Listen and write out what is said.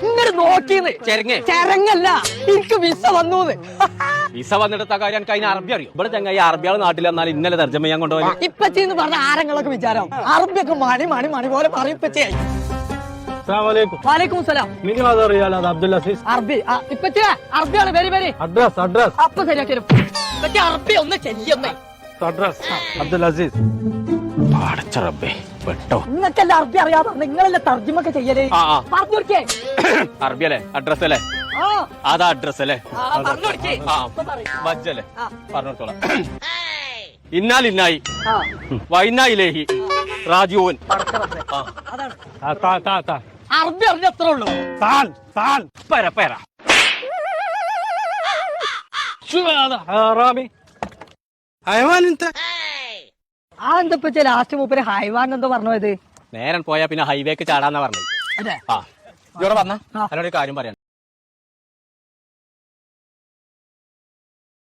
ഇങ്ങോട്ട് നോക്കിയത് ചെരങ്ങല്ല, എനിക്ക് വിസ വന്നു. വിസ വന്നിട്ട് കാര്യം എനിക്ക് അതിന് അറബി അറിയും. ഇവിടെ ചങ്ങായി അറബിയാൾ നാട്ടിൽ വന്നാൽ ഇന്നലെ തർജ്ജമ ചെയ്യാൻ കൊണ്ടുപോയി. ഇപ്പച്ചെന്ന് പറഞ്ഞ ആരങ്ങളൊക്കെ വിചാരം അറബിയൊക്കെ മണി മണി മണി പോലെ പറയും. ഇപ്പച്ചേ വാലേക്കും സലാം. അറബി അറബിയാണ്. വെരി വെരി അപ്പൊ ശരിയാക്കി അറബി ഒന്ന് ചെല്ലിയൊന്നേ. അബ്ദുൽ അസീസ് പെട്ടോ. നിങ്ങൾക്കല്ല അറബി അറിയാതെ നിങ്ങളല്ലേ തർജ്ജമൊക്കെ ചെയ്യലേ? പറഞ്ഞു കൊടുക്കേ. അറബി അല്ലേ? അഡ്രസ് അല്ലേ? അതാ അഡ്രസ് അല്ലേ? ബജ്ജല്ലേ? പറഞ്ഞോളാം. ഇന്നാലിന്നായി വൈനായിലേഹി റാജുവൻ. അറബി അറിഞ്ഞ എത്ര ഉള്ളൂ? എന്താ ലാസ്റ്റ് മൂപ്പര് ഹൈവാൻ എന്തോ പറഞ്ഞു പോയത്? നേരം പോയാ പിന്നെ ഹൈവേക്ക് ചാടാന്നാ പറഞ്ഞത്. ഇവിടെ പറഞ്ഞ അതിനോട് കാര്യം പറയാൻ.